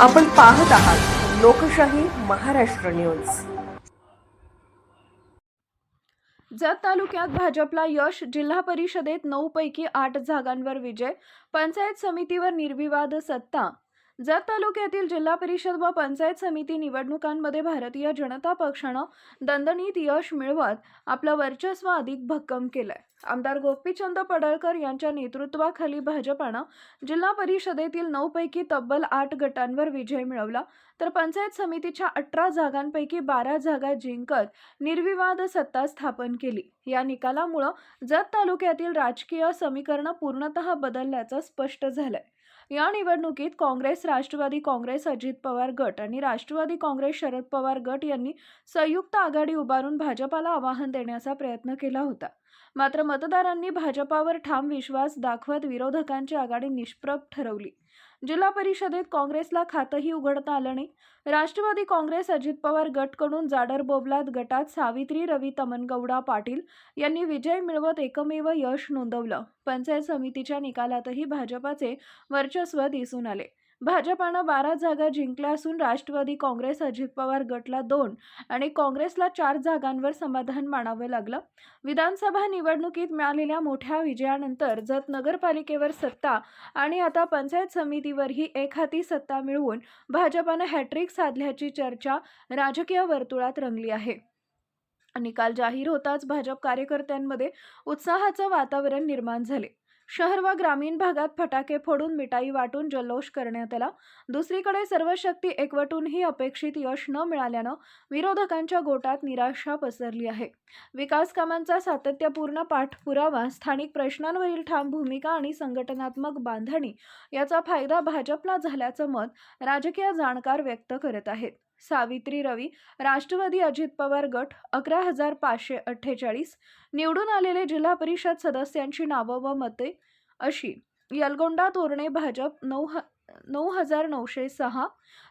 आपण पाहत आहात लोकशाही महाराष्ट्र न्यूज। जत तालुक्यात भाजपला यश, जिल्हा परिषदेत 9 पैकी 8 जागांवर विजय, पंचायत समितीवर निर्विवाद सत्ता। जत तालुक्यातील जिल्हा परिषद व पंचायत समिती निवडणुकांमध्ये भारतीय जनता पक्षानं दणदणीत यश मिळवत आपलं वर्चस्व अधिक भक्कम केलंय। आमदार गोपीचंद पडळकर यांच्या नेतृत्वाखाली भाजपानं जिल्हा परिषदेतील 9 पैकी तब्बल 8 गटांवर विजय मिळवला, तर पंचायत समितीच्या 18 जागांपैकी 12 जागा जिंकत निर्विवाद सत्ता स्थापन केली। या निकालामुळे जत तालुक्यातील राजकीय समीकरण पूर्णतः बदलल्याचं स्पष्ट झालंय। या निवडणुकीत काँग्रेस, राष्ट्रवादी काँग्रेस अजित पवार गट आणि राष्ट्रवादी काँग्रेस शरद पवार गट यांनी संयुक्त आघाडी उभारून भाजपाला आव्हान देण्याचा प्रयत्न केला होता। मात्र मतदारांनी भाजपावर ठाम विश्वास दाखवत विरोधकांची आघाडी निष्प्रभ ठरवली। जिल्हा परिषदेत काँग्रेसला खातंही उघडता आलं नाही। राष्ट्रवादी काँग्रेस अजित पवार गटकडून जाडर बोबलाद गटात सावित्री रवी तमनगौडा पाटील यांनी विजय मिळवत एकमेव यश नोंदवलं। पंचायत समितीच्या निकालातही भाजपाचे वर्चस्व दिसून आले। भाजपानं 12 जागा जिंकल्या असून राष्ट्रवादी काँग्रेस अजित पवार गटला 2 आणि काँग्रेसला 4 जागांवर समाधान मानावं लागलं। विधानसभा निवडणुकीत मिळालेल्या मोठ्या विजयानंतर जत नगरपालिकेवर सत्ता आणि आता पंचायत समितीवरही एकहाती सत्ता मिळवून भाजपानं हॅट्रिक साधल्याची चर्चा राजकीय वर्तुळात रंगली आहे। निकाल जाहीर होताच भाजप कार्यकर्त्यांमध्ये उत्साहाचं वातावरण निर्माण झाले। शहर व ग्रामीण भागात फटाके फोडून मिठाई वाटून जल्लोष करण्यात आला। दुसरीकडे सर्व शक्ती एकवटूनही अपेक्षित यश न मिळाल्यानं विरोधकांच्या गोटात निराशा पसरली आहे। विकास कामांचा सातत्यपूर्ण पाठपुरावा, स्थानिक प्रश्नांवरील ठाम भूमिका आणि संघटनात्मक बांधणी याचा फायदा भाजपला झाल्याचं मत राजकीय जाणकार व्यक्त करत आहेत। सावित्री रवी, राष्ट्रवादी अजित पवार गट 11,548, निवडून आलेले जिल्हा परिषद सदस्यांची नावं व मते अशी: यलगोंडा तोरणे भाजप 9,906,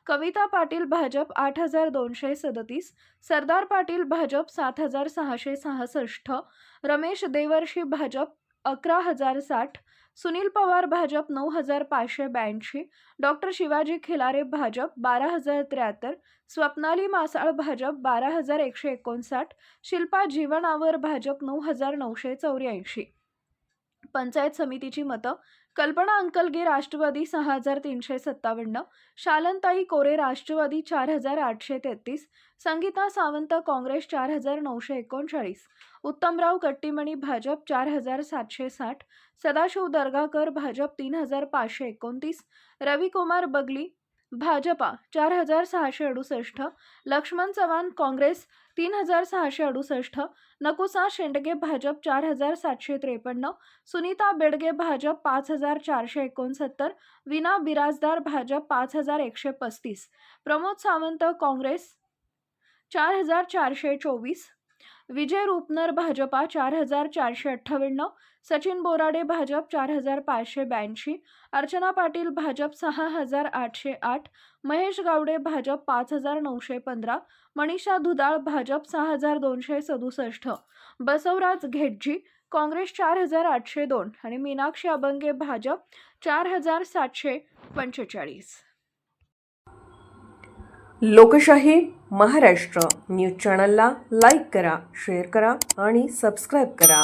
कविता पाटील भाजप 8,237, सरदार पाटील भाजप 7,666, रमेश देवर्षी भाजप 11,060, सुनील पवार भाजप 9,582, डॉक्टर शिवाजी खिलारे भाजप 12,073, स्वप्नाली मासाळ भाजप 12,159, शिल्पा जीवनावर भाजप 9,984। पंचायत समितीची मतं: कल्पना अंकलगे राष्ट्रवादी 6,357, शालनताई कोरे राष्ट्रवादी 4,833, संगीता सावंत काँग्रेस 4,939, उत्तमराव कट्टीमणी भाजप 4,760, सदाशिव दर्गाकर भाजप 3,529, रविकुमार बगली भाजपा 4,668, लक्ष्मण चव्हाण काँग्रेस 3,668, नकुसा शेंडगे भाजप 4,753, सुनीता बेडगे भाजप 5,469, विना बिराजदार भाजप 5,135, प्रमोद सावंत काँग्रेस 4,424, विजय रूपनर भाजपा 4,458, सचिन बोराडे भाजप 4,582, अर्चना पाटील भाजप 6,808, महेश गावडे भाजप 5,915, मनीषा दुधाळ भाजप 6,267, बसवराज घेटजी काँग्रेस 4,802 आणि मीनाक्षी अबंगे भाजप 4,745। लोकशाही महाराष्ट्र न्यूज चॅनलला लाईक करा, शेअर करा आणि सबस्क्राईब करा।